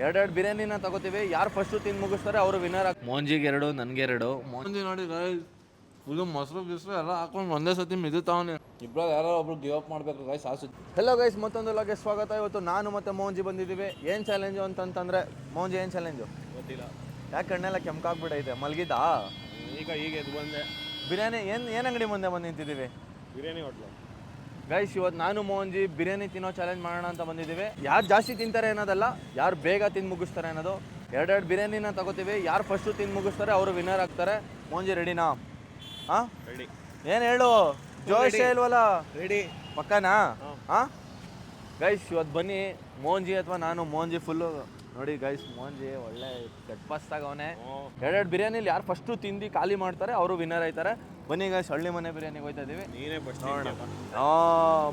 ಎರಡೆರಡು ಬಿರಿಯಾನಿನ ತಗೋತೀವಿ. ಯಾರು ಫಸ್ಟು ತಿಂದು ಮುಗಿಸ್ತಾರೆ ಅವರು ವಿನ್ನರ್. ಮೋಂಜಿಗೆ 2, ನನಗೆ 2. ಮೋಂಜಿ ನೋಡಿ ಗೈಸ್, ಫುಲ್ಲು ಮೊಸರು ಬಿಸ್ರು ಎಲ್ಲ ಹಾಕೊಂಡು ಒಂದೇ ಸತಿ ಮಿದುತ್ತಾವನೆ. ಇಬ್ಬರು ಯಾರೋ ಒಬ್ರು ಗಿವ್ ಅಪ್ ಮಾಡಬೇಕು ಗೈಸ್ ಆಸು. ಹೆಲೋ ಗೈಸ್, ಮತ್ತೊಂದು ಲಾಗೆ ಸ್ವಾಗತ. ಇವತ್ತು ನಾನು ಮತ್ತು ಮೋಂಜಿ ಬಂದಿದ್ದೀವಿ. ಏನು ಚಾಲೆಂಜು ಅಂತಂತಂದರೆ, ಮೋಂಜಿ ಏನು ಚಾಲೆಂಜು ಗೊತ್ತಿಲ್ಲ. ಯಾಕೆ ಕಣ್ಣೆಲ್ಲ ಕೆಂಪಾಗ್ಬಿಟ್ಟೈತೆ? ಮಲಗಿದ್ದಾ? ಈಗ ಎದ್ದು ಬಂದೆ. ಬಿರಿಯಾನಿ ಏನು ಅಂಗಡಿ ಮುಂದೆ ಬಂದು ನಿಂತಿದ್ದೀವಿ? Biryani hotel guys. ಇವತ್ತು ನಾನು ಮೋಂಜಿ ಬಿರಿಯಾನಿ ತಿನ್ನೋ ಚಾಲೆಂಜ್ ಮಾಡೋಣ ಅಂತ ಬಂದಿದ್ದೀವಿ. ಯಾರು ಜಾಸ್ತಿ ತಿಂತಾರೆ ಅನ್ನೋದಲ್ಲ, ಯಾರು ಬೇಗ ತಿಂದು ಮುಗಿಸ್ತಾರೆ ಅನ್ನೋದು. ಎರಡೆರಡು ಬಿರಿಯಾನಿನ ತಗೋತೀವಿ. ಯಾರು ಫಸ್ಟು ತಿಂದು ಮುಗಿಸ್ತಾರೆ ಅವರು ವಿನ್ನರ್ ಆಗ್ತಾರೆ. ಮೋಂಜಿ ರೆಡಿನಾ? ಹಾಂ ರೆಡಿ. ಏನು ಹೇಳು, ಜೋಶೇ ಇಲ್ವಲ್ಲ? ರೆಡಿ ಪಕ್ಕನಾ? ಹಾಂ ಗೈಸ್, ಇವತ್ತು ಬನ್ನಿ ಮೋಂಜಿ ಅಥವಾ ನಾನು. ಮೋಂಜಿ ಫುಲ್ಲು ನೋಡಿ ಗೈಸ್, ಮೋಂಜಿ ಒಳ್ಳೆ ಗಟ್ಪಸ್ತಾಗವನೆ. ಎರಡೆರಡು ಬಿರಿಯಾನಿಲಿ ಯಾರು ಫಸ್ಟು ತಿಂದು ಖಾಲಿ ಮಾಡ್ತಾರೆ ಅವರು ವಿನ್ನರ್ ಆಯ್ತಾರೆ. ಬನ್ನಿ ಗೈಸ್, ಹಳ್ಳಿ ಮನೆ ಬಿರಿಯಾನಿಗೆ ಹೋಗ್ತಾ ಇದ್ದೀವಿ. ನೀನೇ ಫಸ್ಟ್ ನೋಡೋಣ.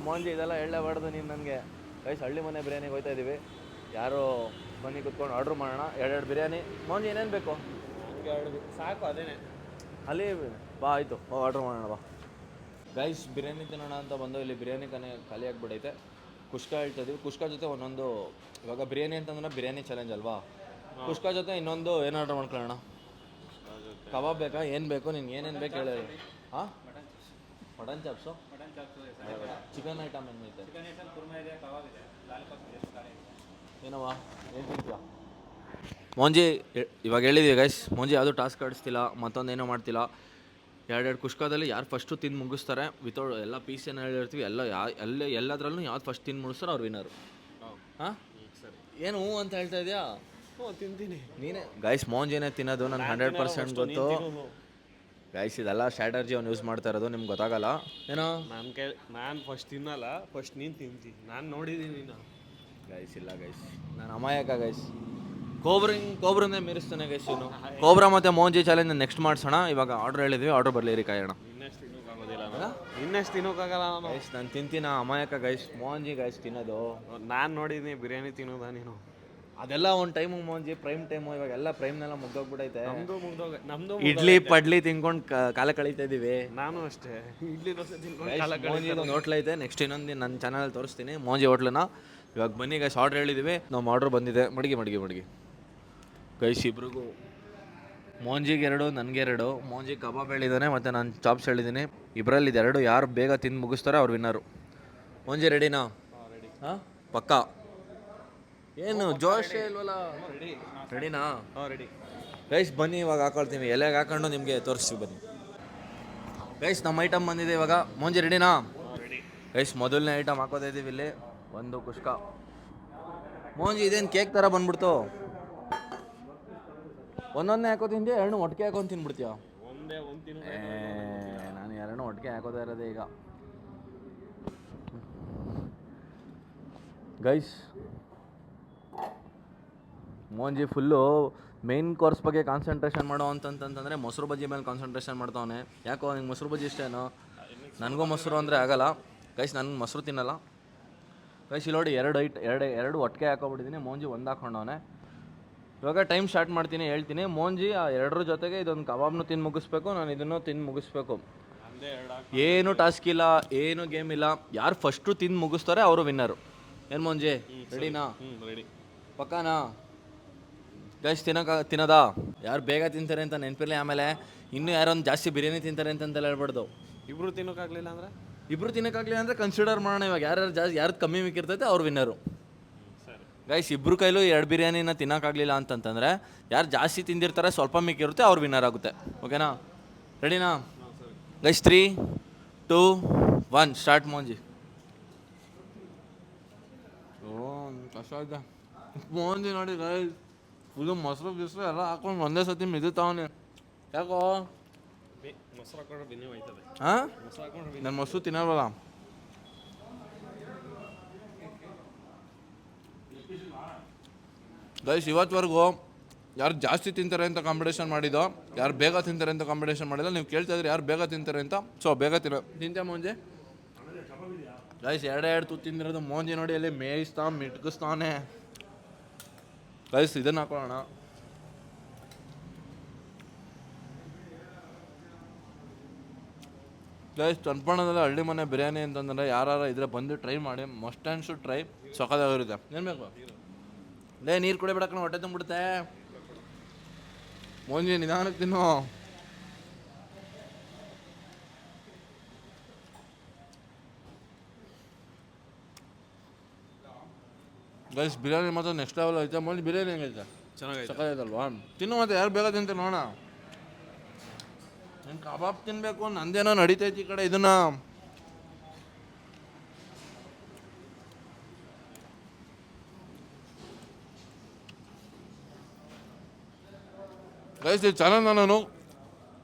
ಮೋಂಜಿ ಇದೆಲ್ಲ ಹೇಳಬಾರ್ದು ನೀನು ನನಗೆ. ಗೈಸ್, ಹಳ್ಳಿ ಮನೆ ಬಿರಿಯಾನಿಗೆ ಹೋಗ್ತಾ ಇದ್ದೀವಿ. ಯಾರು ಬನ್ನಿ ಕುತ್ಕೊಂಡು ಆರ್ಡ್ರ್ ಮಾಡೋಣ. ಎರಡೆರಡು ಬಿರಿಯಾನಿ. ಮೋಂಜಿ ಏನೇನು ಬೇಕು? ನನಗೆ 2 ಸಾಕು. ಅದೇನೆ ಅಲ್ಲಿ ಬಾ, ಆಯಿತು, ಆರ್ಡ್ರ್ ಮಾಡೋಣ ಬಾ. ಗೈಸ್, ಬಿರಿಯಾನಿ ತಿನ್ನೋಣ ಅಂತ ಬಂದು ಇಲ್ಲಿ ಬಿರಿಯಾನಿ ಖಾಲಿ ಆಗಿಬಿಡೈತೆ. ಕುಷ್ಕ ಹೇಳ್ತಾ ಇದೀವಿ. ಕುಷ್ಕ ಜೊತೆ ಒಂದೊಂದು, ಇವಾಗ ಬಿರಿಯಾನಿ ಅಂತಂದ್ರೆ ಬಿರಿಯಾನಿ ಚಾಲೆಂಜ್ ಅಲ್ವಾ? ಕುಷ್ಕ ಜೊತೆ ಇನ್ನೊಂದು ಏನು ಆರ್ಡ್ರ್ ಮಾಡ್ಕೊಳ್ಳೋಣ? ಕಬಾಬ್ ಬೇಕಾ? ಏನು ಬೇಕು ನಿನ್ಗೆ? ಏನೇನು ಬೇಕು ಹೇಳಿ. ಹಾಂ, ಮಟನ್ ಚಾಪ್ಸು, ಚಿಕನ್ ಐಟಮ್ ಏನೈತೆ? ಏನವ ಏನು ತಿಂತೀಯ? ಮೋಂಜಿ ಇವಾಗ ಹೇಳಿದ್ದೀವಿ ಗೈಸ್, ಮೋಂಜಿ ಯಾವುದು ಟಾಸ್ಕ್ ಆಡಿಸ್ತಿಲ್ಲ, ಮತ್ತೊಂದೇನೋ ಮಾಡ್ತಿಲ್ಲ. ಎರಡೆರಡು ಕುಷ್ಕದಲ್ಲಿ ಯಾರು ಫಸ್ಟು ತಿಂದು ಮುಗಿಸ್ತಾರೆ ವಿತೌಟ್ ಎಲ್ಲ ಪೀಸ್ ಏನು ಹೇಳಿರ್ತೀವಿ, ಎಲ್ಲದರಲ್ಲೂ ಯಾವ್ದು ಫಸ್ಟ್ ತಿಂದು ಮುಗಿಸ್ತಾರೆ ಅವ್ರು ವಿನ್ನರು. ಹಾಂ ಸರಿ. ಏನು ಹ್ಞೂ ಅಂತ ಹೇಳ್ತಾ ಇದೆಯಾ? ತಿಂತೀನಿ. ನೀನೇ ಗೈಸ್, ಮೋಂಜಿನೇ ತಿನ್ನೋದು ನನಗೆ 100% ಗೊತ್ತು. ಗೈಸ್, ಇದೆಲ್ಲ ಸ್ಟ್ರಾಟಜಿ ಅವ್ನು ಯೂಸ್ ಮಾಡ್ತಾ ಇರೋದು, ನಿಮ್ಗೆ ಗೊತ್ತಾಗಲ್ಲ ಏನೋ. ನಾನು ಫಸ್ಟ್ ತಿನ್ನಲ್ಲ, ಫಸ್ಟ್ ನೀನು ತಿಂತೀನಿ. ನಾನು ನೋಡಿದ್ದೀನಿ ಗೈಸ್. ಇಲ್ಲ ಗೈಸ್, ನಾನು ಅಮಾಯಕ ಗೈಸ್. ಕೋಬ್ರನ್ನೇ ಮೀರಿಸ್ತಾನೆ ಗೈಸ್ ಇವನು. ಕೋಬ್ರಾ ಮತ್ತು ಮೋಂಜಿ ಚಾಲೆಂಜ್ ನೆಕ್ಸ್ಟ್ ಮಾಡಿಸೋಣ. ಇವಾಗ ಆರ್ಡ್ರ್ ಹೇಳಿದ್ವಿ, ಆರ್ಡ್ರ್ ಬರಲಿ ಕಾಯೋಣ. ಇನ್ನೆಷ್ಟು ತಿನ್ನೋಕ್ಕಾಗಲ್ಲ ನಾನು. ಗೈಸ್, ನಾನು ತಿಂತೀನ ಅಮಾಯಕ ಗೈಸ್. ಮೋಂಜಿ ಗೈಸ್ ತಿನ್ನೋದು ನಾನು ನೋಡಿದ್ದೀನಿ. ಬಿರಿಯಾನಿ ತಿನ್ನೋದಾ ನೀನು? ಅದೆಲ್ಲ ಒಂದು ಟೈಮು ಮೋಂಜಿ, ಪ್ರೈಮ್ ಟೈಮು. ಇವಾಗ ಎಲ್ಲ ಪ್ರೈಮ್ನೆಲ್ಲ ಮುಗ್ದೋಗ್ಬಿಟ್ಟೈತೆ. ನಮ್ಮದು ಇಡ್ಲಿ ಪಡ್ಲಿ ತಿನ್ಕೊಂಡು ಕಾಲ ಕಳೀತಾ ಇದ್ದೀವಿ. ನಾನು ಅಷ್ಟೇ, ಇಡ್ಲಿ ದೋಸೆ ತಿನ್ಕೊಂಡು ಮೋಂಜಿ ಒಂದು ಹೋಟ್ಲ್ ಐತೆ, ನೆಕ್ಸ್ಟ್ ಇನ್ನೊಂದು ನನ್ನ ಚಾನಲ್ ತೋರಿಸ್ತೀನಿ ಮೋಂಜಿ ಹೋಟ್ಲನ್ನ. ಇವಾಗ ಬನ್ನಿ ಗೈಸ್, ಆರ್ಡ್ರ್ ಹೇಳಿದ್ದೀವಿ. ನಮ್ಮ ಆರ್ಡ್ರ್ ಬಂದಿದೆ. ಮಡಿಗೆ ಗೈಸ್, ಇಬ್ರಿಗೂ ಮೋಂಜಿಗೆ 2, ನನಗೆ 2. ಮೋಂಜಿ ಕಬಾಬ್ ಹೇಳಿದ್ದಾನೆ ಮತ್ತು ನಾನು ಚಾಪ್ಸ್ ಹೇಳಿದ್ದೀನಿ. ಇಬ್ಬರಲ್ಲಿ ಇದೆರಡು ಯಾರು ಬೇಗ ತಿಂದು ಮುಗಿಸ್ತಾರೆ ಅವ್ರು ವಿನ್ನರು. ಮೋಂಜಿ ರೆಡಿನಾ? ಹಾಂ, ಪಕ್ಕಾ? ಏನು ಜೋಶೇ ಇಲ್ವಲ್ಲ? ರೆಡಿನಾ? ರೆಡಿ. ಗೈಸ್ ಬನ್ನಿ, ಇವಾಗ ಹಾಕೊಳ್ತೀವಿ. ಎಲೆಗೆ ಹಾಕೊಂಡು ನಿಮಗೆ ತೋರಿಸ್ತೀವಿ ಬನ್ನಿ. ಗೈಸ್, ನಮ್ಮ ಐಟಮ್ ಬಂದಿದೆ ಇವಾಗ. ಮೋಂಜಿ ರೆಡಿನಾ? ಗೈಸ್, ಮೊದಲನೇ ಐಟಮ್ ಹಾಕೋತಾ ಇದ್ದೀವಿ ಇಲ್ಲಿ. ಒಂದು ಕುಷ್ಕ. ಮೋಂಜಿ ಇದೇನು ಕೇಕ್ ಥರ ಬಂದ್ಬಿಡ್ತು? ಒಂದೊಂದೇ ಹಾಕೋ ತಿಂತೀಯ? 2 ಒಟ್ಟಿಗೆ ಹಾಕೊಂಡು ತಿನ್ಬಿಡ್ತೀಯ? ನಾನು 2 ಒಟ್ಟಿಗೆ ಹಾಕೋತಾ ಇರೋದೇ ಈಗ. ಗೈಸ್, ಮೋಂಜಿ ಫುಲ್ಲು ಮೇನ್ ಕೋರ್ಸ್ ಬಗ್ಗೆ ಕಾನ್ಸಂಟ್ರೇಷನ್ ಮಾಡೋ ಅಂತಂತಂದರೆ ಮೊಸರು ಬಜ್ಜಿ ಮೇಲೆ ಕಾನ್ಸಂಟ್ರೇಷನ್ ಮಾಡ್ತಾವನೆ. ಯಾಕೋ ನಿಂಗೆ ಮೊಸರು ಬಜ್ಜಿ ಇಷ್ಟೇನೋ? ನನಗೂ ಮೊಸರು ಅಂದರೆ ಆಗಲ್ಲ ಗೈಸ್, ನನಗೆ ಮೊಸರು ತಿನ್ನಲ್ಲ. ಗೈಸ್, ಇಲ್ಲಿ ನೋಡಿ, ಎರಡು ಒಟ್ಟಿಗೆ ಹಾಕೋಬಿಟ್ಟಿದ್ದೀನಿ. ಮೋಂಜಿ ಒಂದು ಹಾಕೊಂಡವನೆ. ಇವಾಗ ಟೈಮ್ ಸ್ಟಾರ್ಟ್ ಮಾಡ್ತೀನಿ, ಹೇಳ್ತೀನಿ. ಮೋಂಜಿ ಆ ಎರಡರ ಜೊತೆಗೆ ಇದೊಂದು ಕಬಾಬ್ನು ತಿಂದು ಮುಗಿಸ್ಬೇಕು, ನಾನು ಇದನ್ನು ತಿಂದು ಮುಗಿಸ್ಬೇಕು. ಏನು ಟಾಸ್ಕ್ ಇಲ್ಲ, ಏನು ಗೇಮ್ ಇಲ್ಲ. ಯಾರು ಫಸ್ಟು ತಿಂದು ಮುಗಿಸ್ತಾರೆ ಅವರು ವಿನ್ನರು. ಏನು ಮೋಂಜಿ ರೆಡಿನಾ? ರೆಡಿ. ಪಕ್ಕಾನಾ? ಗೈಸ್, ತಿನ್ನೋದಾ? ಯಾರು ಬೇಗ ತಿಂತಾರೆ ಅಂತ ನೆನಪಿರಲಿ. ಆಮೇಲೆ ಇನ್ನೂ ಯಾರೊಂದು ಜಾಸ್ತಿ ಬಿರಿಯಾನಿ ತಿಂತಾರೆ ಅಂತಂತೆಲ್ಲ ಹೇಳ್ಬಾರ್ದು. ಇಬ್ಬರು ತಿನ್ನೋಕ್ಕಾಗಲಿಲ್ಲ ಅಂದರೆ ಕನ್ಸಿಡರ್ ಮಾಡೋಣ. ಇವಾಗ ಯಾರ್ದು ಕಮ್ಮಿ ಮಿಕ್ಕಿರ್ತೈತೆ ಅವ್ರು ವಿನ್ನರು. ಗೈಸ್, ಇಬ್ಬರು ಕೈಲೂ 2 ಬಿರಿಯಾನಿನ ತಿನ್ನೋಕ್ಕಾಗಲಿಲ್ಲ ಅಂತಂತಂದರೆ ಯಾರು ಜಾಸ್ತಿ ತಿಂದಿರ್ತಾರೆ, ಸ್ವಲ್ಪ ಮಿಕ್ಕಿರುತ್ತೆ, ಅವ್ರು ವಿನ್ನರ್ ಆಗುತ್ತೆ. ಓಕೆನಾ? ರೆಡಿನಾ? Guys, 3, 2, 1 start. ಮೋಂಜಿ. ಕಷ್ಟ ಆಯ್ತಾ? ಮೋಂಜಿ ನೋಡಿ ಗೈಸ್, ಫುಲ್ಲು ಮೊಸರು ಬಿಸ್ರು ಎಲ್ಲ ಹಾಕೊಂಡು ಒಂದೇ ಸತಿ ಮಿದುತ್ತಾವನೆ. ಯಾಕೋ? ಮೊಸರು ಹಾಕೊಂಡ್ರೆ ಬೆನ್ನಿ ಹೋಯ್ತದೆ. ಹಾಂ, ನನ್ನ ಮೊಸರು ತಿನ್ನಲ್ವಲ್ಲ. ಗೈಸ್, ಇವತ್ತುವರೆಗೂ ಯಾರು ಜಾಸ್ತಿ ತಿಂತಾರೆ ಅಂತ ಕಾಂಪಿಟೇಷನ್ ಮಾಡಿದ್ದೋ, ಯಾರು ಬೇಗ ತಿಂತಾರೆ ಅಂತ ಕಾಂಪಿಟೇಷನ್ ಮಾಡಿಲ್ಲ. ನೀವು ಕೇಳ್ತಾ ಇದ್ರಿ ಯಾರು ಬೇಗ ತಿಂತಾರೆ ಅಂತ. ಸೊ ಬೇಗ ತಿಂತೆ ಮೋಂಜಿ. ಗೈಸ್, 2 ತುತ್ತು ತಿಂದಿರೋದು ಮೋಂಜಿ ನೋಡಿ, ಅಲ್ಲಿ ಮಿಟ್ಕಿಸ್ತಾನೆ. ಗೈಸ್, ಇದನ್ನು ಹಾಕೊಳ್ಳೋಣ. ಗೈಸ್, ಚನ್ನಪಟ್ಟಣದಲ್ಲಿ ಹಳ್ಳಿ ಮನೆ ಬಿರಿಯಾನಿ ಅಂತಂದರೆ ಯಾರು ಇದ್ರೆ ಬಂದು ಟ್ರೈ ಮಾಡಿ. Must and should try. ಸಖತ್ತಾಗಿರುತ್ತೆ. ಏನು ಬೇಕು? ಲೇ ನೀರು ಕುಡಿಬೇಡಕ್ಕ ಹೊಟ್ಟೆ ತುಂಬಿಡುತ್ತೆ. ಮೋಂಜಿ ನಿಧಾನಕ್ಕೆ ತಿನ್ನು. ಗೈಸ್ ಬಿರಿಯಾನಿ ಮಾತ್ರ ನೆಕ್ಸ್ಟ್ ಲೆವೆಲ್ ಐತೆ. ಮೋಂಜಿ ಬಿರಿಯಾನಿ ಹೆಂಗೈತೆ? ಚೆನ್ನಾಗೈತೆ. ಸಕ್ಕತ್ತಾಯ್ತಲ್ವಾ? ತಿನ್ನು ಮತ್ತೆ ಯಾರು ಬೇಗ ತಿಂತ ನೋಡೋಣ. ನೀನು ಕಬಾಬ್ ತಿನ್ನಬೇಕು ನಂದೇನೋ ನಡೀತೈತಿ ಈ ಕಡೆ ಇದನ್ನ. ಗೈಸ್ ಈ ಚಾನಲ್ ನಾನು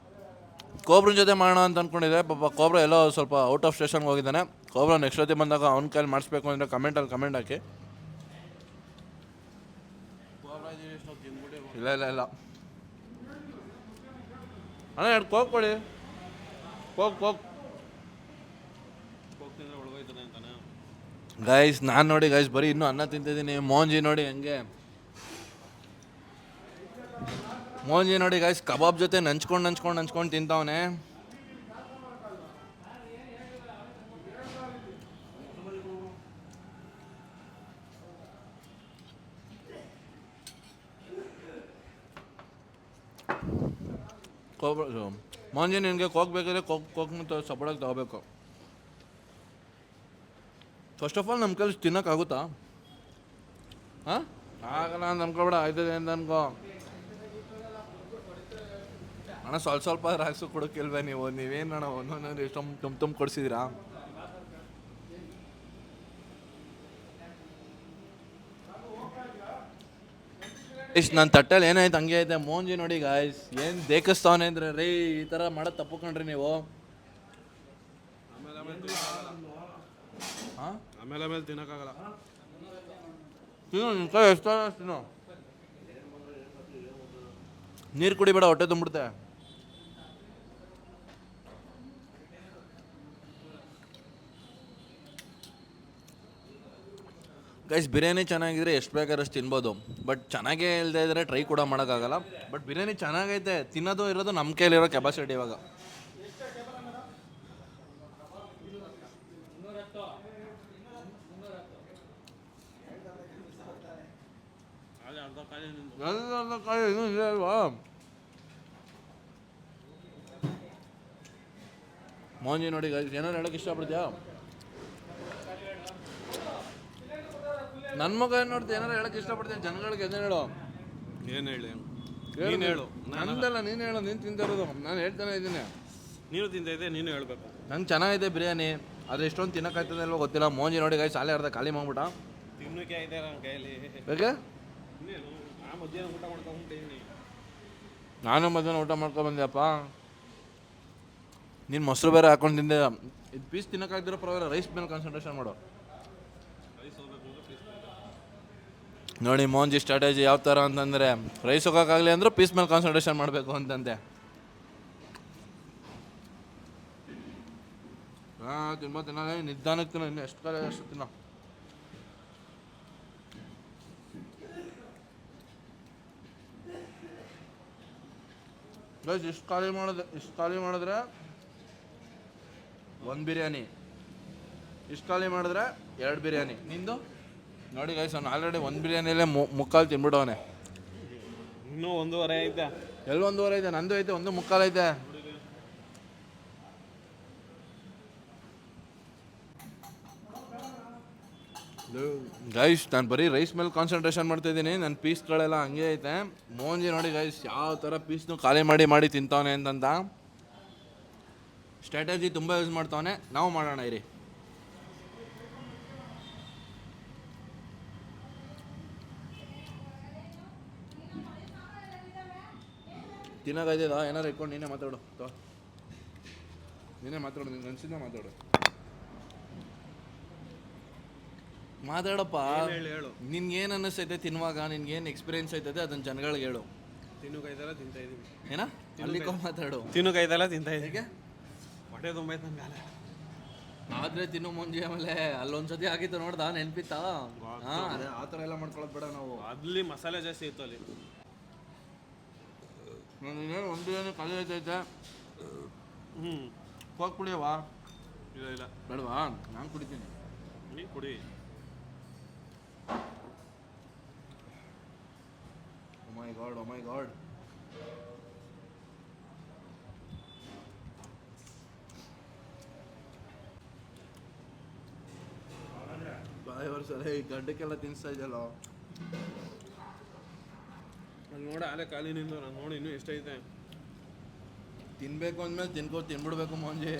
ಕೋಬ್ರನ್ ಜೊತೆ ಮಾಡೋಣ ಅಂತ ಅಂದ್ಕೊಂಡಿದ್ದೆ. ಪಾಪ ಕೋಬ್ರ ಎಲ್ಲೋ ಸ್ವಲ್ಪ ಔಟ್ ಆಫ್ ಸ್ಟೇಷನ್ಗೆ ಹೋಗಿದ್ದಾನೆ. ಕೋಬ್ರ ನೆಕ್ಸ್ಟ್ ಜೊತೆ ಬಂದಾಗ ಅವ್ನ ಕೈಲಿ ಮಾಡಿಸ್ಬೇಕು ಅಂದರೆ ಕಮೆಂಟ್ ಹಾಕಿ. ಇಲ್ಲ ಇಲ್ಲ ಇಲ್ಲ ಅಣ್ಣ 2 ಕೋಕ್ ಕೊಡಿ. ಕೋಕ್ ಹೋಗ್ತಿದ್ರೆ ಒಳಗೋಯ್ತದೆ ಅಂತಾನೆ. ಗೈಸ್ ನಾನು ನೋಡಿ ಗೈಸ್ ಬರೀ ಇನ್ನೂ ಅನ್ನ ತಿಂತಿದ್ದೀನಿ. ಮೋಂಜಿ ನೋಡಿ ಹೆಂಗೆ. ಮೋಂಜಿ ನೋಡಿ ಗೈಸ್ ಕಬಾಬ್ ಜೊತೆ ನಂಚ್ಕೊಂಡು ತಿಂತಾವನೆ. ಮೋಂಜಿ ನಿನಗೆ ಕೋಕ್ ಬೇಕಾದ್ರೆ ಕೋಕ್ ಮತ್ತು ಸಪೋರ್ಟಾಗಿ ತಗೋಬೇಕು. ಫಸ್ಟ್ ಆಫ್ ಆಲ್ ನಮ್ಮ ಕೈಲಿ ತಿನ್ನೋಕ್ಕಾಗುತ್ತಾ? ಹಾಂ ಆಗಲ್ಲ ಅಂತ ಅನ್ಕೊಬೇಡ. ಆಯ್ತದೆ ಅಂತ ಅನ್ಕೋ ಅಣ್ಣ. ಸ್ವಲ್ಪ ರಾಕ್ಸು ಕೊಡೋಕ್ಕಿಲ್ವೇ ನೀವೇನು ಅಣ್ಣ ಒಂದೊಂದು ಇಷ್ಟೊಂದು ತುಂಬ ಕೊಡಿಸಿದ್ದೀರಾ? ಇಷ್ಟು ನನ್ನ ತಟ್ಟಲ್ಲಿ ಏನಾಯ್ತು ಹಂಗೆ ಐತೆ. ಮೋಂಜಿ ನೋಡಿ ಗಾಯ್ಸ್ ಏನು ದೇಕಿಸ್ತಾವನೆ ಅಂದರೆ ರೀ ಈ ಥರ ಮಾಡೋದು ತಪ್ಪು ಕಣ್ರಿ ನೀವು. ಹಾಂ ಆಮೇಲೆ ತಿನ್ನೋಕ್ಕಾಗಲ್ಲ. ತಿನ್ನು ನಿನ್ನ ಕೈ ಎಷ್ಟು ತಿನ್ನು. ನೀರು ಕುಡಿಬೇಡ ಹೊಟ್ಟೆ ತುಂಬಿಡುತ್ತೆ. ಗೈಸ್ ಬಿರಿಯಾನಿ ಚೆನ್ನಾಗಿದ್ರೆ ಎಷ್ಟು ಬೇಕಾದ್ರೆ ಅಷ್ಟು ತಿನ್ಬೋದು. ಬಟ್ ಚೆನ್ನಾಗೇ ಇಲ್ಲದೆ ಇದ್ದರೆ ಟ್ರೈ ಕೂಡ ಮಾಡೋಕ್ಕಾಗಲ್ಲ. ಬಟ್ ಬಿರಿಯಾನಿ ಚೆನ್ನಾಗೈತೆ. ತಿನ್ನೋದು ಇರೋದು ನಮ್ಮ ಕೈಲಿರೋ ಕೆಪಾಸಿಟಿ ಇವಾಗ. ಇನ್ನೂ ಇದೆ ಅಲ್ವಾ? ಮೋಂಜಿ ನೋಡಿ ಗೈಸ್ ಏನಾರು ಹೇಳೋಕೆ ಇಷ್ಟಪಡ್ತೀಯಾ? ನನ್ನ ಮಗ ಏನು ನೋಡ್ತೀಯ? ಏನಾರು ಹೇಳೋಕೆ ಇಷ್ಟಪಡ್ತೀನಿ ಜನಗಳಿಗೆ. ಏನು ಹೇಳು? ಏನು ಹೇಳಿ? ನೀನು ಹೇಳು. ನಂದಲ್ಲ ನೀನು ಹೇಳು. ನೀನು ತಿಂತಿರೋದು ನಾನು ಹೇಳ್ತಾನೆ ಇದ್ದೀನಿ. ನೀನು ತಿಂತೈತೆ ನೀನು ಹೇಳ್ಬೇಕು. ನಂಗೆ ಚೆನ್ನಾಗೈತೆ ಬಿರಿಯಾನಿ. ಆದರೆ ಎಷ್ಟೊಂದು ತಿನ್ನೋಕ್ಕಾಯ್ತದೆ ಅಲ್ವೋ ಗೊತ್ತಿಲ್ಲ. ಮೋಂಜಿ ನೋಡಿ ಗೈಸ್ ಸಾಲೆ ಅರ್ಧ ಖಾಲಿ ಮಾಡ್ಬಿಟ್ಟ. ತಿನ್ನೋಕೆ ಐತೆ ನನ್ನ ಕೈಯಲ್ಲಿ. ಹೇಗೆ? ಇನ್ನೇನು ಆ ಮಧ್ಯಾಹ್ನ ಊಟ ಮಾಡ್ಕೊಂಡ್ಬಿಟ್ಟಿದ್ದೀನಿ. ನಾನು ಮಧ್ಯಾಹ್ನ ಊಟ ಮಾಡ್ಕೊಬಂದೆಯಪ್ಪ. ನೀನು ಮೊಸರು ಬೇರೆ ಹಾಕೊಂಡು ತಿಂದೆ. ಇದು ಪೀಸ್ ತಿನ್ನೋಕ್ಕಾಗ್ದಿರೋ ಪರವಾಗಿಲ್ಲ. ರೈಸ್ ಮೇಲೆ ಕಾನ್ಸಂಟ್ರೇಷನ್ ಮಾಡು. ನೋಡಿ ಮೋಂಜಿ ಸ್ಟ್ರಾಟಜಿ ಯಾವ ಥರ ಅಂತಂದರೆ ರೈಸ್ ಹೋಗೋಕ್ಕಾಗಲಿ ಅಂದ್ರೆ ಪೀಸ್ ಮೇಲೆ ಕಾನ್ಸಂಟ್ರೇಷನ್ ಮಾಡಬೇಕು ಅಂತಂತೆ. ಹಾಂ ತಿನ್ನೋ ನಿಧಾನಕ್ಕೆ ತಿನ್ನೋ. ಇನ್ನು ಎಷ್ಟು ಕಾಲ ಅಷ್ಟು ತಿನ್ನೋ. ಗೈಸ್ ಇಷ್ಟು ಖಾಲಿ ಮಾಡಿದ್ರೆ 1 ಬಿರಿಯಾನಿ. ಇಷ್ಟು ಖಾಲಿ ಮಾಡಿದ್ರೆ 2 ಬಿರಿಯಾನಿ. ನಿಂದು ನೋಡಿ ಗೈಸ್ ಅವ್ನು ಆಲ್ರೆಡಿ 1 ಬಿರಿಯಾನಿಯಲ್ಲೇ ಮುಕ್ಕಾಲು ತಿನ್ಬಿಟ್ಟವನೆ. ಇನ್ನೂ 1.5 ಐತೆ. ಎಲ್ಲಿ 1.5 ಐತೆ? ನಂದು ಐತೆ 1 ಮುಕ್ಕಾಲು ಐತೆ. ಗೈಸ್ ನಾನು ಬರೀ ರೈಸ್ ಮೇಲೆ ಕಾನ್ಸಂಟ್ರೇಷನ್ ಮಾಡ್ತಾಯಿದ್ದೀನಿ. ನನ್ನ ಪೀಸ್ಗಳೆಲ್ಲ ಹಂಗೆ ಐತೆ. ಮೋಂಜಿ ನೋಡಿ ಗೈಸ್ ಯಾವ ಥರ ಪೀಸ್ನು ಖಾಲಿ ಮಾಡಿ ತಿಂತಾವನೆ ಅಂತಂತ. ಸ್ಟ್ರಾಟಜಿ ತುಂಬ ಯೂಸ್ ಮಾಡ್ತಾವನೆ. ನಾವು ಮಾಡೋಣ ಇರಿ. ತಿನ್ನೋಕಾಯ್ತದ? ಏನಾರು ಇಟ್ಕೊಂಡು ನೀನೇ ಮಾತಾಡು. ನಿಂಗೆ ಅನ್ಸಿದ್ದ ಮಾತಾಡಪ್ಪ. ಹೇಳು. ನಿನ್ಗೇನು ಅನ್ನಿಸ್ತೈತೆ ತಿನ್ನುವಾಗ? ನಿನ್ಗೇನು ಎಕ್ಸ್ಪೀರಿಯನ್ಸ್ ಐತದೆ ಅದನ್ನ ಜನಗಳಿಗೆ ಹೇಳು. ತಿನ್ನೋಕೈತಲ್ಲ ತಿಂತಾ ಇದೀವಿ. ಏನ ಅಲ್ಲಿಕೋ ಮಾತಾಡು. ತಿನ್ನೋಕೈತಲ್ಲ ತಿಂತಾ ಇದೀವಿ. ಹೇಗೆ ಹೊಟ್ಟೆ ತುಂಬ ಐತೆ ನನಗೆ. ಆದರೆ ತಿನ್ನು ಮುಂಜಿ ಆಮೇಲೆ ಅಲ್ಲೊಂದ್ಸತಿ ಆಗಿತ್ತು ನೋಡ್ದ? ನೆನ್ಪಿತ್ತಾ? ಹಾಂ ಅದೇ ಆ ಥರ ಎಲ್ಲ ಮಾಡ್ಕೊಳ್ಳೋದು ಬೇಡ ನಾವು. ಅಲ್ಲಿ ಮಸಾಲೆ ಜಾಸ್ತಿ ಇತ್ತು ಅಲ್ಲಿ. ನಾನು 1 ಬಿರಿಯಾನಿ ಖಾಲಿ ಐತೈತೆ. ಕೋಕ್ ಕುಡಿಯವಾ? ಇಲ್ಲ ಬೇಡವಾ? ನಾನು ಕುಡಿತೀನಿ. ನೀ ಕುಡಿ. ಮೈ ಗಾಡ್, ಓ ಮೈ ಗಾಡ್. ಬಾಯಿ ವರ್ಷ ಈ ಗಡ್ಡಕ್ಕೆಲ್ಲ ತಿನ್ನಿಸ್ತಾ ಇದೆಯಲ್ಲ. ಅಲ್ಲಿ ನೋಡಿ ಆಲೆ ಕಾಲಿನಿಂದ ನಾನು ನೋಡಿ ಇನ್ನೂ ಎಷ್ಟೈತೆ. ತಿನ್ಬೇಕು ಅಂದಮೇಲೆ ತಿನ್ಬಿಡ್ಬೇಕು ಮೋಂಜಿ.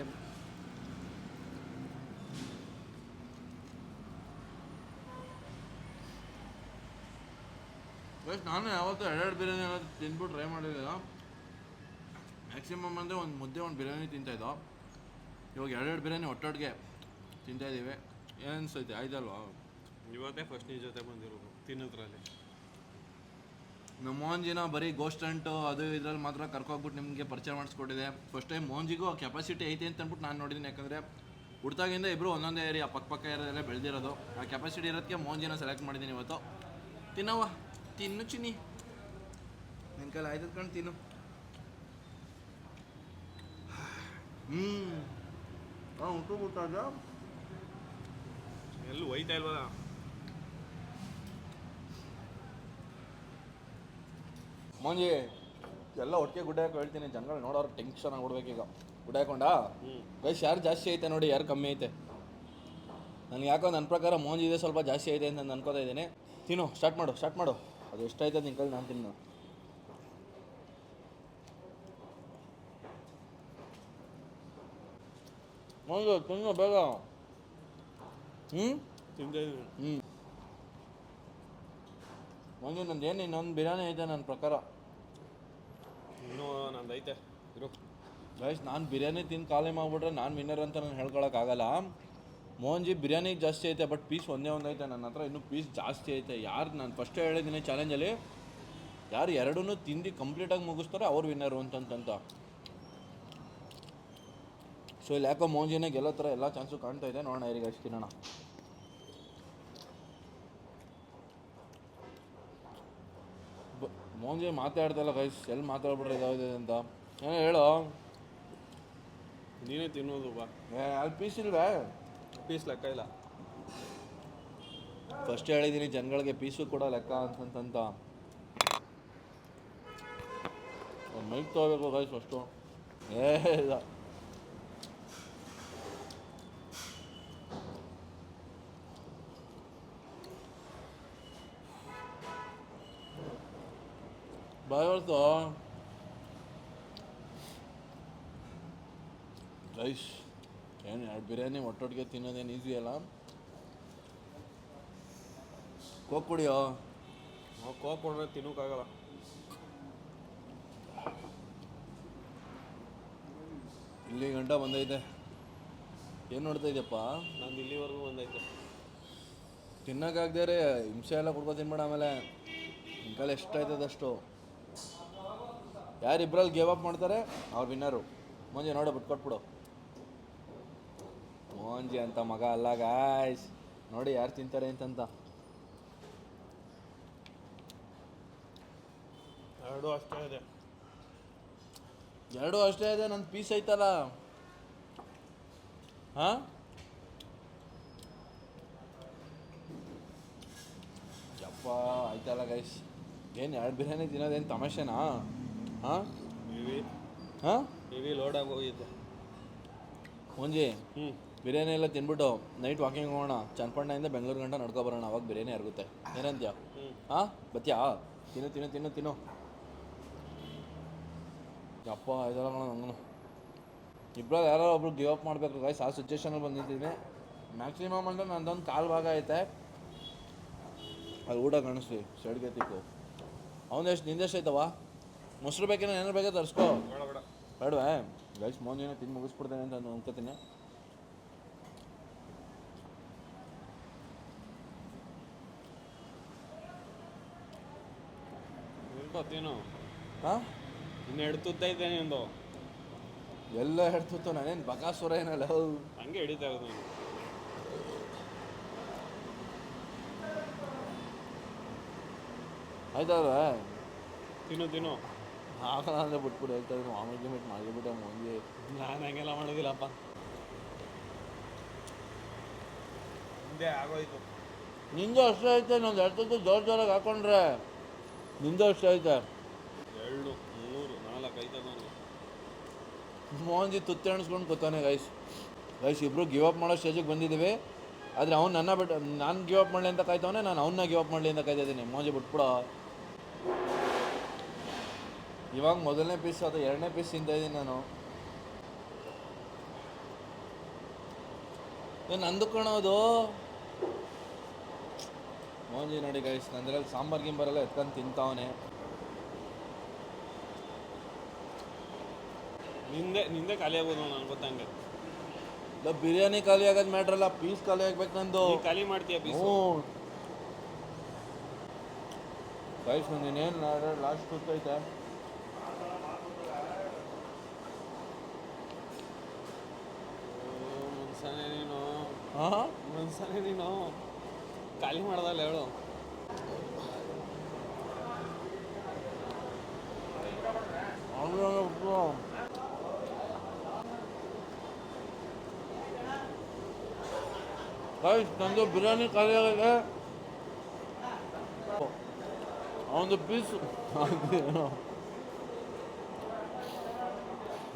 ನಾನು ಯಾವತ್ತೂ ಎರಡೆರಡು ಬಿರಿಯಾನಿ ತಿಂದ್ಬಿಟ್ಟು ಟ್ರೈ ಮಾಡಿರಲಿಲ್ಲ. ಮ್ಯಾಕ್ಸಿಮಮ್ ಅಂದರೆ ಒಂದು ಮುದ್ದೆ ಒಂದು ಬಿರಿಯಾನಿ ತಿಂತಾಯಿದ್ದೋ. ಇವಾಗ ಎರಡೆರಡು ಬಿರಿಯಾನಿ ಒಟ್ಟೊಟ್ಟಿಗೆ ತಿಂತಾಯಿದ್ದೀವಿ. ಏನು ಅನಿಸ್ತೈತೆ? ಆಯ್ತಲ್ವಾ? ಇವತ್ತೇ ಫಸ್ಟ್ ನೀ ಜೊತೆ ಬಂದಿರೋದು ತಿನ್ನೋದ್ರಲ್ಲಿ. ನಮ್ಮ ಮೋಹನ್ಜಿನ ಬರೀ ಗೋಸ್ಟ್ ಅಂಟು ಅದು ಇದ್ರಲ್ಲಿ ಮಾತ್ರ ಕರ್ಕೋಗ್ಬಿಟ್ಟು ನಿಮಗೆ ಪರಿಚಯ ಮಾಡಿಸ್ಕೊಟ್ಟಿದೆ. ಫಸ್ಟ್ ಟೈಮ್ ಮೋಹನ್ಜಿಗೂ ಆ ಕೆಪಾಸಿಟಿ ಐತೆ ಅಂತ ಅಂದ್ಬಿಟ್ಟು ನಾನು ನೋಡಿದ್ದೀನಿ. ಯಾಕಂದರೆ ಹುಡ್ತಾಗಿಂದ ಇಬ್ಬರು ಒಂದೊಂದೇ ಏರಿಯಾ ಪಕ್ಕ ಏರಿಯಾದಲ್ಲೇ ಬೆಳೆದಿರೋದು. ಆ ಕೆಪಾಸಿಟಿ ಇರೋದಕ್ಕೆ ಮೋಹನ್ಜಿನ ಸೆಲೆಕ್ಟ್ ಮಾಡಿದ್ದೀನಿ ಇವತ್ತು. ತಿನ್ನವ್ವ, ತಿನ್ನು ಚಿನ್ನಿ, ನಿನ್ನ ಕೈಲಿ ಆಯ್ತದ ಕಣ್, ತಿನ್ನು. ಉಂಟು ಬಿಟ್ಟಾಗ ಎಲ್ಲೂ ಒಯ್ತಾ ಇಲ್ವಲ್ಲ. ಮೋಂಜಿ ಎಲ್ಲ ಒಟ್ಟಿಗೆ ಗುಡ್ಡ ಹಾಕಿ ಹೇಳ್ತೀನಿ. ಜನಗಳು ನೋಡೋರು ಟೆನ್ಷನ್ ಆಗ್ಬಿಡ್ಬೇಕೀಗ. ಗುಡ್ಡ ಹಾಕೊಂಡಾ ಗೈಸ್ ಯಾರು ಜಾಸ್ತಿ ಐತೆ ನೋಡಿ, ಯಾರು ಕಮ್ಮಿ ಐತೆ. ನನಗೆ ಯಾಕೋ ನನ್ನ ಪ್ರಕಾರ ಮೋಂಜಿ ಇದೆ ಸ್ವಲ್ಪ ಜಾಸ್ತಿ ಐತೆ ಅಂತ ನಾನು ಅನ್ಕೋತಾ ಇದ್ದೀನಿ. ತಿನ್ನು, ಸ್ಟಾರ್ಟ್ ಮಾಡು. ಅದು ಎಷ್ಟಾಯ್ತದೆ ನಿನ್ನ ಕೈಲಿ ನಾನು ತಿನ್ನು. ಮೋಂಜು ತಿನ್ನು ಬೇಗ. ತಿಂತಾ ಇದ್ದೀನಿ. ಮೋಂಜು ನಂದೇನು ಇನ್ನೊಂದು ಬಿರಿಯಾನಿ ಐತೆ ನನ್ನ ಪ್ರಕಾರ. ಇನ್ನೂ ನಂದು ಐತೆ ಇರು. ಗೈಸ್ ನಾನು ಬಿರಿಯಾನಿ ತಿಂದು ಖಾಲಿ ಮಾಡಿಬಿಟ್ರೆ ನಾನು ವಿನ್ನರ್ ಅಂತ ನಾನು ಹೇಳ್ಕೊಳಕ್ಕಾಗಲ್ಲ. ಮೋಹನ್ಜಿ ಬಿರಿಯಾನಿ ಜಾಸ್ತಿ ಐತೆ, ಬಟ್ ಪೀಸ್ ಒಂದೇ ಐತೆ. ನನ್ನ ಹತ್ರ ಇನ್ನೂ ಪೀಸ್ ಜಾಸ್ತಿ ಐತೆ. ಯಾರು ನಾನು ಫಸ್ಟೇ ಹೇಳಿದ್ದೀನಿ ಚಾಲೆಂಜಲ್ಲಿ, ಯಾರು ಎರಡೂ ತಿಂದು ಕಂಪ್ಲೀಟಾಗಿ ಮುಗಿಸ್ತಾರೆ ಅವ್ರು ವಿನ್ನರು ಅಂತಂತ. ಸೊ ಇಲ್ಲಿ ಯಾಕೋ ಮೋಹನ್ಜಿನೇ ಗೆಲ್ಲೋ ಥರ ಎಲ್ಲ ಚಾನ್ಸು ಕಾಣ್ತಾ ಇದೆ. ನೋಡೋಣ ಯಾರಿಗೆ ಅಷ್ಟು ತಿನ್ನೋಣ. ಮೋಹನ್ಜಿ ಮಾತಾಡ್ತಲ್ಲ ಗೈಸ್, ಎಲ್ಲಿ ಮಾತಾಡ್ಬಿಟ್ರೆ ಇದಾಗಿದೆ ಅಂತ. ಏನೋ ಹೇಳೋ. ನೀನೇ ತಿನ್ನೋದು ಬಾ. ಅಲ್ಲಿ ಪೀಸ್ ಇಲ್ವೇ? ಪೀಸ್ ಲೆಕ್ಕ ಇಲ್ಲ. ಫಸ್ಟ್ ಹೇಳಿದ್ದೀನಿ ಜನಗಳಿಗೆ ಪೀಸು ಕೂಡ ಲೆಕ್ಕ ಅಂತಂತ. ಒಂದು ಮೈಕ್ ತೊಗೋಬೇಕು ಗೈಸ್ ಫಸ್ಟು. ಇಲ್ಲ ಬಾಯ್ ಹೊರ್ತು ಗೈಸ್. ಏನು ಎರಡು ಬಿರಿಯಾನಿ ಒಟ್ಟೊಟ್ಟಿಗೆ ತಿನ್ನೋದೇನು ಈಸಿ ಅಲ್ಲ. ಕೋಕ್ ಕುಡಿಯೋ. ನಾವು ಕೋಕ್ ಕೊಡ್ರೆ ತಿನ್ನೋಕ್ಕಾಗಲ್ಲ. ಇಲ್ಲಿ ಗಂಟ ಬಂದೈತೆ. ಏನು ನೋಡ್ತಾ ಇದೆಯಪ್ಪ? ನಂದು ಇಲ್ಲಿವರೆಗೂ ಬಂದೈತೆ. ತಿನ್ನೋಕ್ಕಾಗ್ದೇ ಹಿಂಸೆ ಎಲ್ಲ ಕುಡ್ಕೊ ತಿನ್ಬೇಡ. ಆಮೇಲೆ ನಿನ್ನ ಕಾಲ ಎಷ್ಟಾಯ್ತದಷ್ಟು. ಯಾರಿಬ್ರಲ್ಲಿ ಗೇವ್ ಅಪ್ ಮಾಡ್ತಾರೆ ಅವ್ರು ವಿನ್ನರು. ಮೋಂಜಿ ನೋಡೋ ಬಿಟ್ಕೊಟ್ಬಿಡು. ಮೋಂಜಿ ಅಂತ ಮಗ ಅಲ್ಲ ಗಾಯ್ಸ್. ನೋಡಿ ಯಾರು ತಿಂತಾರೆ ಅಂತಂತ. ಎರಡೂ ಅಷ್ಟೇ ಇದೆ. ಎರಡೂ ಅಷ್ಟೇ ಇದೆ. ನನ್ನ ಪೀಸ್ ಐತಲ್ಲ. ಹಾಂ ಯಪ್ಪ ಆಯ್ತಲ್ಲ ಗೈಸ್. ಏನು ಎರಡು ಬಿರಿಯಾನಿ ತಿನ್ನೋದೇನು ತಮಾಷೆನಾ? ಹಾಂ ಹಾಂ ಹೆವಿ ಲೋಡಾಗಿ ಹೋಗಿದ್ದೆ. ಮೋಂಜಿ ಬಿರಿಯಾನಿ ಎಲ್ಲ ತಿನ್ಬಿಟ್ಟು ನೈಟ್ ವಾಕಿಂಗ್ ಹೋಗೋಣ. ಚನ್ನಪಟ್ಟಣದಿಂದ ಬೆಂಗಳೂರು ಗಂಟ ನಡ್ಕೊ ಬರೋಣ. ಅವಾಗ ಬಿರಿಯಾನಿ ಆಗುತ್ತೆ. ಏನಂತ್ಯಾ? ಹಾಂ ಬತ್ತೀಯಾ? ತಿನ್ನು. ಯಪ್ಪ ಇದೆಲ್ಲ ನಂಗೂ ಇಬ್ಬರಲ್ಲಿ ಯಾರೋ ಒಬ್ರು ಗಿವ್ ಅಪ್ ಮಾಡಬೇಕು ಗೈಸ್. ಆ ಸಿಚುವೇಷನಲ್ಲಿ ಬಂದಿದ್ದೀನಿ. ಮ್ಯಾಕ್ಸಿಮಮ್ ಅಂದರೆ ನಂದೊಂದು ಕಾಲು ಭಾಗ ಐತೆ. ಅದು ಊಟ ಕಾಣಿಸ್ತೀವಿ ಸೈಡ್ಗೆ ತಿಕ್ಕು. ಅವನದೆಷ್ಟು ನಿಂದೆಷ್ಟು ಐತವ? ಮೊಸರು ಬೇಕೇನೋ ಏನಾರು ಬೇಕಾ ತರಿಸ್ಕೋ. ಬೇಡವಾ ಗೈಸ್? ಮೋಂಜಿನ ತಿಂದು ಮುಗಿಸ್ಬಿಡ್ತೇನೆ ಅಂತ ಅನ್ಕೋತೀನಿ. ತಿನ್ನು. ಹಾಂ ಇನ್ನು ಎಡ್ತುತ್ತೈತೆ ನಿಂದು. ಎಲ್ಲ ಹೇಳ್ತಿತ್ತು. ನಾನೇನು ಬಕಾಸುರ ಏನಲ್ಲ. ಹಂಗೆ ಹಿಡಿತಾ ಇರೋದು ನೀನು. ಆಯ್ತಲ್ವ? ತಿನ್ನು. ಆಗಲ್ಲ ಅಂದರೆ ಬಿಟ್ಬಿಟ್ಟು ಹೇಳ್ತಾ ಇದ್ರು. ಆಮೇಲೆ ಮಾಡಿಬಿಟ್ಟೆ ಮೋಂಜಿ. ನಾನು ಹಂಗೆಲ್ಲ ಮಾಡೋದಿಲ್ಲಪ್ಪ. ಹಿಂದೆ ಆಗೋಯ್ತು. ನಿಂದು ಅಷ್ಟೇ ಐತೆ. ನಂದು ಎಡ್ತದ್ದು ಜೋರಾಗಿ ಹಾಕೊಂಡ್ರೆ ನಿಂದು ಅಷ್ಟು ಐತೆ 2 3 4 ಐತೆ ನನಗೆ. ಮೋಹನ್ಜಿ ತುತ್ತೆ ಅಣಿಸ್ಕೊಂಡು ಕೂತಾನೆ ಗೈಸ್. ಇಬ್ಬರು ಗಿವ್ ಅಪ್ ಮಾಡೋ ಸ್ಟೇಜಿಗೆ ಬಂದಿದ್ದೀವಿ. ಆದರೆ ಅವ್ನು ನನ್ನ ಬಿಟ್ಟು ನಾನು ಗಿವ್ ಅಪ್ ಮಾಡಲಿ ಅಂತ ಕಾಯ್ತವನೆ, ನಾನು ಅವನ್ನ ಗಿವ್ ಅಪ್ ಮಾಡಲಿ ಅಂತ ಕಾಯ್ತಿದ್ದೀನಿ. ಮೋಹನ್ಜಿ ಬಿಟ್ಬಿಡ. ಇವಾಗ ಮೊದಲನೇ ಪೀಸ್ ಅದು 2ನೇ ಪೀಸ್ ತಿಂತಾಯಿದ್ದೀನಿ ನಾನು. ನಂದು ಕಣೋದು ಮೋಹನ್ಜಿ ನೋಡಿ ಗೈಸ್, ನಂದ್ರಲ್ಲಿ ಸಾಂಬಾರ್ ಗಿಂಬಾರೆಲ್ಲ ಎತ್ಕೊಂಡು ತಿಂತಾವನೆ. ನಿಂದೆ ಖಾಲಿ ಆಗ್ಬೋದು ನನಗೆ ಗೊತ್ತಂಗೆ. ಬಿರಿಯಾನಿ ಖಾಲಿ ಆಗೋದು ಮ್ಯಾಟ್ರಲ್ಲ, ಪೀಸ್ ಖಾಲಿ ಆಗ್ಬೇಕು ನಂದು. ನೀ ಖಾಲಿ ಮಾಡ್ತೀಯ ಪೀಸ್. ಗೈಸ್ ನಂದೇನೇನು ಲಾಸ್ಟ್ ಕೂತೈತೆ. ಮನ್ಸನೇ ನೀನು ಖಾಲಿ ಮಾಡ್ದಲ್ಲ ಹೇಳು. ಗೈಸ್ ನಂದು ಬಿರಿಯಾನಿ ಖಾಲಿ ಆಗಿದೆ. ಅವನದು ಪೀಸ್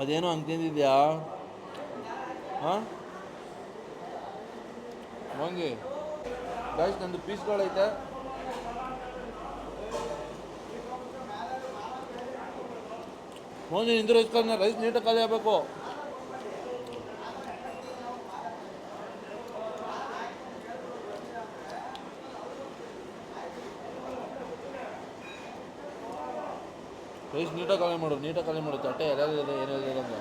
ಅದೇನೋ ಹಂಗೆ ತಿಂದಿದ್ಯಾ? ಹಾಂ ಹಂಗೆ ಗೈಸ್ ನಂದು ಪೀಸ್ಗಳೈತೆ. ಮೋಹನ್ಜಿ ನಿಂದು ರೈಸ್ ನೀಟಾಗಿ ಖಾಲಿ ಆಗಬೇಕು. ರೈಸ್ ನೀಟಾಗಿ ಖಾಲಿ ಮಾಡು ತಟ್ಟೆ ಎಲ್ಲರಿದೆ ಏನಿದೆ ಅಂತ.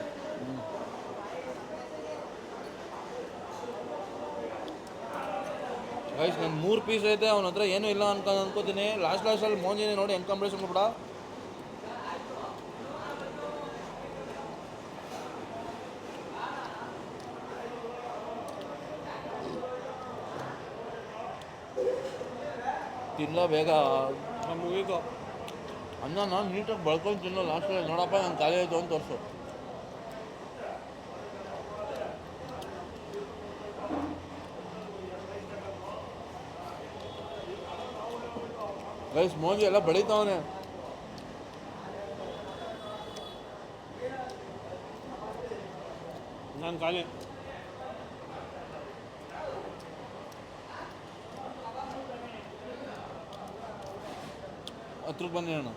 ಗೈಸ್ ನನ್ನ 3 ಪೀಸ್ ಐತೆ, ಅವನ ಹತ್ರ ಏನೂ ಇಲ್ಲ ಅಂತ ಅನ್ಕೋತೀನಿ. ಲಾಸ್ಟಲ್ಲಿ ಮೋಹನ್ಜಿನೇ ನೋಡಿ ಹೆಂಗೆ ಕಾಂಬಿನೇಷನ್ ಮಾಡ್ಬಿಡ. ತಿನ್ನೋ ಬೇಗ ಮುಗೀತು. ಅನ್ನ ನಾನು ನೀಟಾಗಿ ಬಳ್ಕೊಂಡು ತಿನ್ನೋ ಲಾಸ್ಟಲ್ಲಿ. ನೋಡಪ್ಪ ನಂಗೆ ಖಾಲಿ ಆಯಿತು ಅಂತ ತೋರಿಸು. ಗೈಸ್ ಮೋಹನ್ಜಿ ಎಲ್ಲ ಬೆಳೀತಾವನೆ. ನಾನು ಖಾಲಿ. ಹತ್ರಕ್ಕೆ ಬನ್ನಿ ಅಣ್ಣ.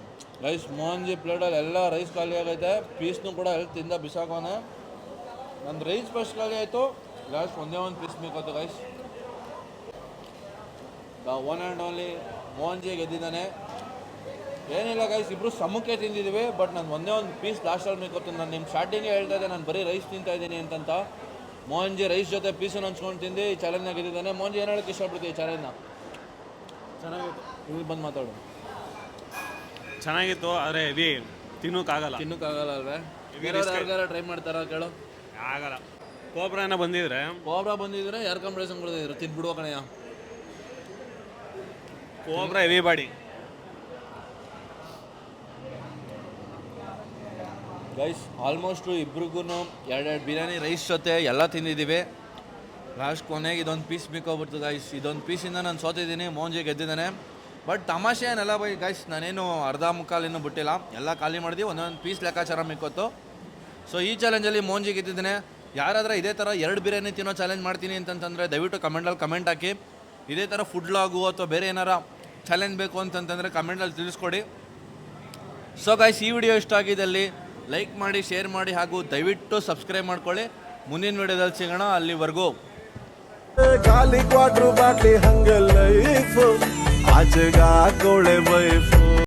ರೈಸ್ ಮೋಹನ್ಜಿ ಪ್ಲೇಟಲ್ಲಿ ಎಲ್ಲ ರೈಸ್ ಖಾಲಿ ಆಗೈತೆ. ಪೀಸ್ನು ಕೂಡ ಎಲ್ಲ ತಿಂದ ಬಿಸಾಕೋನೆ. ನಂದು ರೈಸ್ ಫಸ್ಟ್ ಖಾಲಿ ಆಯಿತು. ಲಾಸ್ಟ್ ಒಂದೇ ಒಂದು ಪೀಸ್ ಬೇಕತ್ತು guys. The one and only Mohanji ಗೆದ್ದಿದ್ದಾನೆ. ಏನಿಲ್ಲ ಗೈಸ್, ಇಬ್ಬರು ಸಮಕ್ಕೆ ತಿಂದಿದ್ದೀವಿ. ಬಟ್ ನಾನು ಒಂದೇ ಒಂದು ಪೀಸ್ ಲಾಸ್ಟಲ್ಲಿ ಮೇಕೊತ್ತು. ನಾನು ನಿಮ್ಮ ಸ್ಟಾರ್ಟಿಂಗೇ ಹೇಳ್ತಾ ಇದ್ದೆ ನಾನು ಬರೀ ರೈಸ್ ತಿಂತಾಯಿದ್ದೀನಿ ಅಂತಂತ. ಮೋಹನ್ಜಿ ರೈಸ್ ಜೊತೆ ಪೀಸನ್ನು ಹಂಚ್ಕೊಂಡು ತಿಂದು ಈ ಚಾಲೆಂಜ್ನ ಗೆದ್ದಿದ್ದಾನೆ. ಮೋಹನ್ಜಿ ಏನು ಹೇಳೋಕ್ಕೆ ಇಷ್ಟಪಡ್ತೀವಿ ಈ ಚಾಲೆಂಜ್ನ? ಚೆನ್ನಾಗಿತ್ತು. ಇಲ್ಲಿ ಬಂದು ಮಾತಾಡು. ಚೆನ್ನಾಗಿತ್ತು, ಆದರೆ ಹೆವಿ ತಿನ್ನೋಕ್ಕಾಗಲ್ಲ ಅಲ್ವೇ? ಯಾರ್ಯಾರು ಟ್ರೈ ಮಾಡ್ತಾರ ಕೇಳು. ಆಗಲ್ಲ. ಕೋಬ್ರಾ ಬಂದಿದ್ರೆ ಯಾರು ಕಾಂಬಿನೇಷನ್ ಕೊಡ್ತಿದ್ರು? ತಿನ್ಬಿಡುವ ಕಣಯ್ಯ. Cobra heavy body. Guys almost ಇಬ್ರಿಗೂ 2 ಬಿರಿಯಾನಿ ರೈಸ್ ಜೊತೆ ಎಲ್ಲ ತಿಂದಿದ್ದೀವಿ. ಲಾಸ್ಟ್ ಕೊನೆಗೆ ಇದೊಂದು ಪೀಸ್ ಮಿಕ್ಕೋಗ್ಬಿಡ್ತು ಗೈಸ್. ಇದೊಂದು ಪೀಸಿಂದ ನಾನು ಸೋತಿದ್ದೀನಿ. ಮೋಹನ್ಜಿ ಗೆದ್ದಿದ್ದಾನೆ. ಬಟ್ ತಮಾಷೆ ಏನೆಲ್ಲ ಬೈ ಗೈಸ್, ನಾನೇನು ಅರ್ಧ ಮುಕ್ಕಾಲು ಇನ್ನೂ ಬಿಟ್ಟಿಲ್ಲ. ಎಲ್ಲ ಖಾಲಿ ಮಾಡಿದ್ವಿ. ಒಂದೊಂದು ಪೀಸ್ ಲೆಕ್ಕಾಚಾರ ಮಿಕ್ಕೋತ್ತು. ಸೊ ಈ ಚಾಲೆಂಜಲ್ಲಿ ಮೋಹನ್ಜಿ ಗೆದ್ದಿದ್ದಾನೆ. ಯಾರಾದರೂ ಇದೇ ಥರ 2 ಬಿರಿಯಾನಿ ತಿನ್ನೋ ಚಾಲೆಂಜ್ ಮಾಡ್ತೀನಿ ಅಂತಂತಂದರೆ ದಯವಿಟ್ಟು ಕಮೆಂಟ್ ಹಾಕಿ. ಇದೇ ಥರ ಫುಡ್ ಲಾಗು ಅಥವಾ ಬೇರೆ ಏನಾರ ಚಾಲೆಂಜ್ ಬೇಕು ಅಂತಂತಂದರೆ ಕಮೆಂಟಲ್ಲಿ ತಿಳಿಸ್ಕೊಡಿ. ಸೊ ಗೈಸ್ ಈ ವಿಡಿಯೋ ಇಷ್ಟ ಆಗಿದ್ದಲ್ಲಿ ಲೈಕ್ ಮಾಡಿ, ಶೇರ್ ಮಾಡಿ ಹಾಗೂ ದಯವಿಟ್ಟು ಸಬ್ಸ್ಕ್ರೈಬ್ ಮಾಡ್ಕೊಳ್ಳಿ. ಮುಂದಿನ ವಿಡಿಯೋದಲ್ಲಿ ಸಿಗೋಣ. ಅಲ್ಲಿವರೆಗೂ ಖಾಲಿ ಕ್ವಾಟ್ರು ಬಾಟ್ಲಿ ಹಂಗ ಲೈಫ್ ಆಚೆಗ ಕೋಳೆ ವೈಫ್